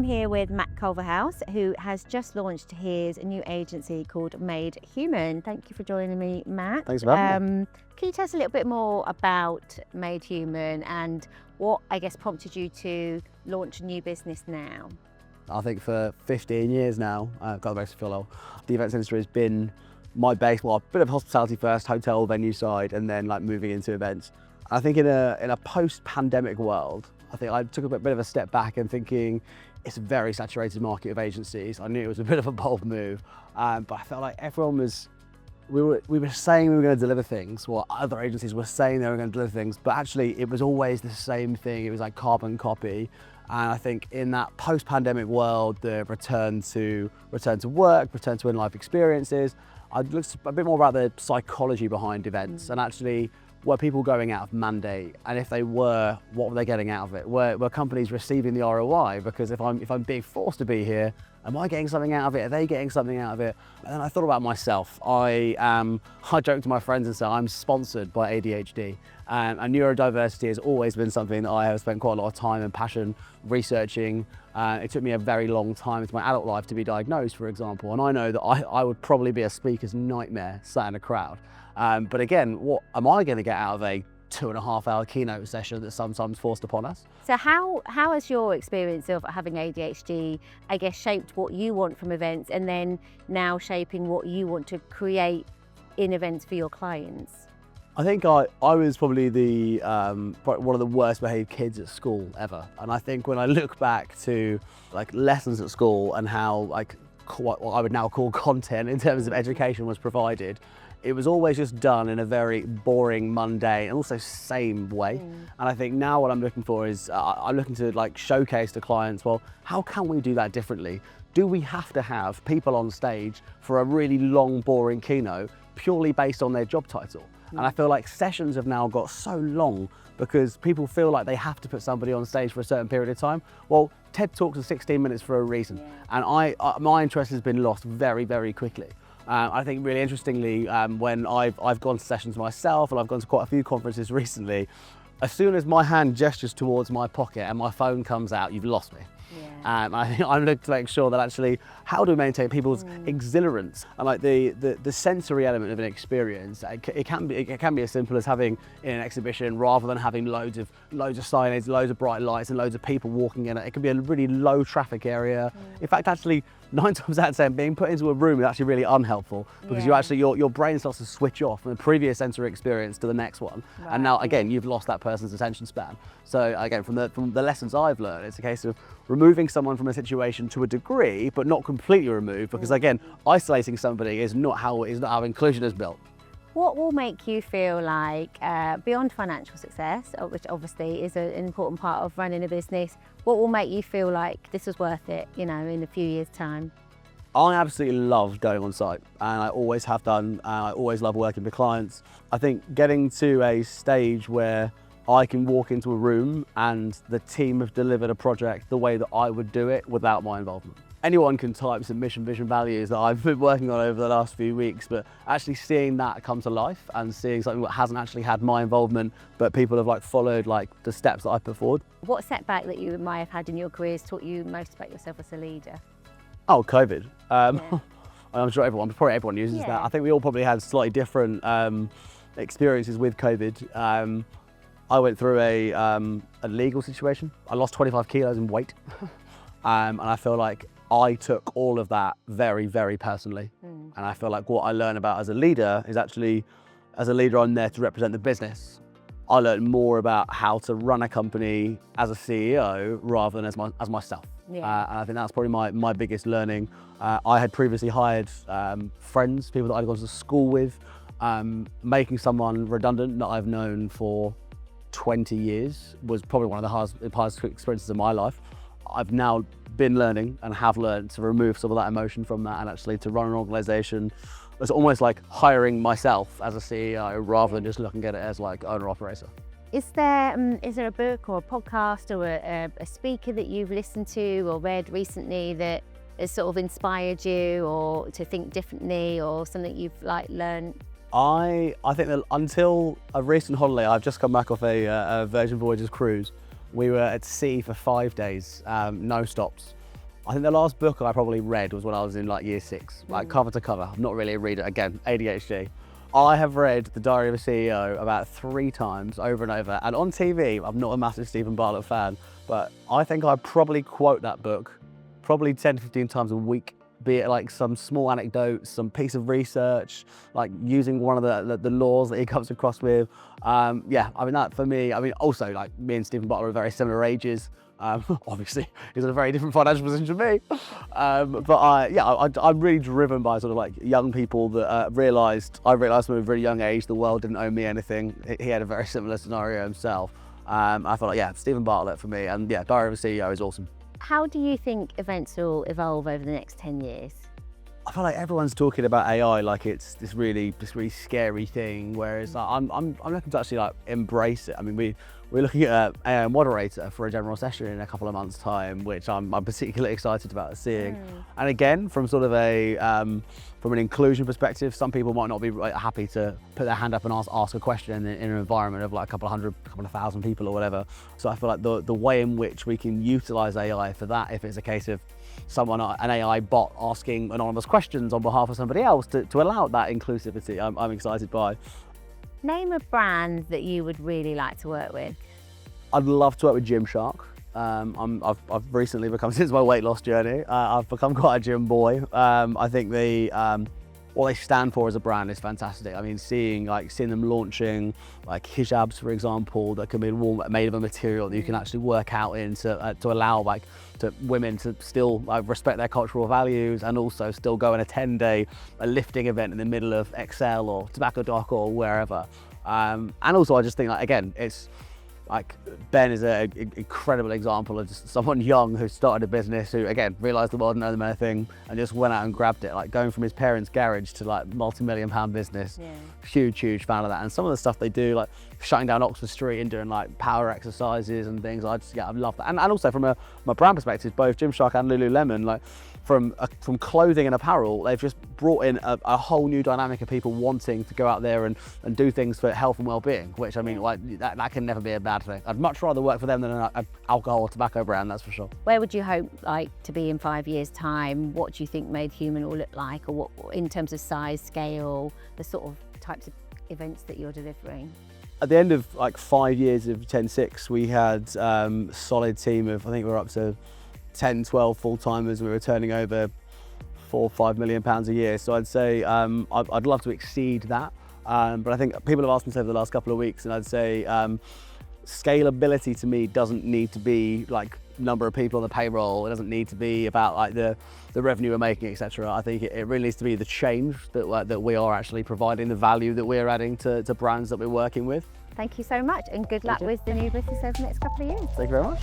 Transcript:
I'm here with Matt Culverhouse, who has just launched his new agency called Made Human. Thank you for joining me, Matt. Thanks for having me. Can you tell us a little bit more about Made Human and what, I guess, prompted you to launch a new business now? I think for 15 years now, got the base to feel the events industry has been my base. Well, a bit of hospitality first, hotel venue side, and then like moving into events. I think in a post-pandemic world, I think I took a bit of a step back and thinking it's a very saturated market of agencies. I knew it was a bit of a bold move, but I felt like everyone was, we were saying we were going to deliver things, or other agencies were saying they were going to deliver things, but actually it was always the same thing. It was like carbon copy. And I think in that post-pandemic world, the return to work, return to in-life experiences, I looked a bit more about the psychology behind events and actually were people going out of mandate, and if they were, what were they getting out of it? Were companies receiving the ROI? Because if I'm being forced to be here, am I getting something out of it? Are they getting something out of it? And then I thought about myself. I joke to my friends and say I'm sponsored by ADHD, and neurodiversity has always been something that I have spent quite a lot of time and passion researching. It took me a very long time into my adult life to be diagnosed, for example, and I know that I would probably be a speaker's nightmare sat in a crowd. But again, what am I going to get out of a 2.5-hour keynote session that's sometimes forced upon us? So how has your experience of having ADHD, I guess, shaped what you want from events, and then now shaping what you want to create in events for your clients? I think I was probably one of the worst behaved kids at school ever. And I think when I look back to like lessons at school and how like what I would now call content in terms of education was provided, it was always just done in a very boring, mundane, and also same way. And I think now what I'm looking for is, I'm looking to like showcase to clients, well, how can we do that differently? Do we have to have people on stage for a really long, boring keynote purely based on their job title? And I feel like sessions have now got so long because people feel like they have to put somebody on stage for a certain period of time. Well, TED Talks are 16 minutes for a reason. And my interest has been lost very, very quickly. I think really interestingly, when I've gone to sessions myself, and I've gone to quite a few conferences recently, as soon as my hand gestures towards my pocket and my phone comes out, you've lost me. I'm looking to make sure that actually, how do we maintain people's exhilarance and like the sensory element of an experience? It can be as simple as having in an exhibition, rather than having loads of signage, loads of bright lights, and loads of people walking in it. It can be a really low traffic area. In fact, actually, 9 times out of 10, being put into a room is actually really unhelpful because your brain starts to switch off from the previous sensory experience to the next one, and now again you've lost that person's attention span. So again, from the lessons I've learned, it's a case of removing someone from a situation to a degree, but not completely removed, because again, isolating somebody is not how inclusion is built. What will make you feel like, beyond financial success, which obviously is an important part of running a business, what will make you feel like this was worth it, in a few years' time? I absolutely love going on site, and I always have done. I always love working with clients. I think getting to a stage where I can walk into a room and the team have delivered a project the way that I would do it without my involvement. Anyone can type some mission, vision, values that I've been working on over the last few weeks, but actually seeing that come to life and seeing something that hasn't actually had my involvement, but people have like followed like the steps that I put forward. What setback that you might have had in your career has taught you most about yourself as a leader? Oh, COVID. I'm sure everyone uses that. I think we all probably had slightly different experiences with COVID. I went through a legal situation. I lost 25 kilos in weight, and I feel like I took all of that very, very personally. And I feel like what I learned about as a leader is actually, as a leader, I'm there to represent the business. I learned more about how to run a company as a CEO rather than as myself. And I think that's probably my biggest learning. I had previously hired friends, people that I'd gone to school with. Making someone redundant that I've known for 20 years was probably one of the hardest experiences of my life. I've now been learning and have learned to remove some of that emotion from that, and actually to run an organization. It's almost like hiring myself as a CEO rather than just looking at it as like owner-operator. Is there a book or a podcast or a speaker that you've listened to or read recently that has sort of inspired you, or to think differently, or something you've like learned? I think that until a recent holiday, I've just come back off a Virgin Voyages cruise. We were at sea for 5 days, no stops. I think the last book I probably read was when I was in like year 6, like cover to cover. I'm not really a reader, again, ADHD. I have read The Diary of a CEO about 3 times over and over, and on TV, I'm not a massive Stephen Bartlett fan, but I think I probably quote that book probably 10 to 15 times a week, be it like some small anecdote, some piece of research, like using one of the laws that he comes across with. Yeah, I mean, that for me, I mean, also like me and Stephen Bartlett are very similar ages. Obviously, he's in a very different financial position to me. I'm really driven by sort of like young people that I realised from a very young age the world didn't owe me anything. He had a very similar scenario himself. I thought, like, yeah, Stephen Bartlett for me, and yeah, Diary of a CEO is awesome. How do you think events will evolve over the next 10 years? I feel like everyone's talking about AI like it's this really scary thing, whereas I'm looking to actually like embrace it. I mean, we're looking at an AI moderator for a general session in a couple of months' time, which I'm particularly excited about seeing. And again, from sort of a from an inclusion perspective, some people might not be happy to put their hand up and ask a question in an environment of like a couple of thousand people or whatever. So I feel like the way in which we can utilize AI for that, if it's a case of an AI bot asking anonymous questions on behalf of somebody else to allow that inclusivity, I'm excited by. Name a brand that you would really like to work with. I'd love to work with Gymshark. I've recently become, since my weight loss journey, I've become quite a gym boy. I think what they stand for as a brand is fantastic. I mean, seeing them launching like hijabs, for example, that can be made of a material that you can actually work out in to allow women to still respect their cultural values and also still go and attend a lifting event in the middle of Excel or Tobacco Dock or wherever. And also I just think, like, again, it's like Ben is an incredible example of just someone young who started a business, who again realised the world didn't owe them anything and just went out and grabbed it, like going from his parents' garage to like multi-million-pound business. Yeah. Huge fan of that. And some of the stuff they do, like shutting down Oxford Street and doing like power exercises and things, I love that. And also from my brand perspective, both Gymshark and Lululemon, like from clothing and apparel, they've just brought in a whole new dynamic of people wanting to go out there and do things for health and well-being, which I mean, like that can never be a bad thing. I'd much rather work for them than an alcohol or tobacco brand, that's for sure. Where would you hope to be in 5 years' time? What do you think Made Human will look like, or what in terms of size, scale, the sort of types of events that you're delivering? At the end of 5 years of 10-6, we had a solid team of, I think we're up to 10, 12 full-timers. We were turning over £4 or £5 million a year. So I'd say I'd love to exceed that. But I think people have asked me over the last couple of weeks, and I'd say scalability to me doesn't need to be like number of people on the payroll. It doesn't need to be about like the revenue we're making, etc. I think it really needs to be the change that we are actually providing, the value that we're adding to brands that we're working with. Thank you so much, and good luck with the new business over the next couple of years. Thank you very much.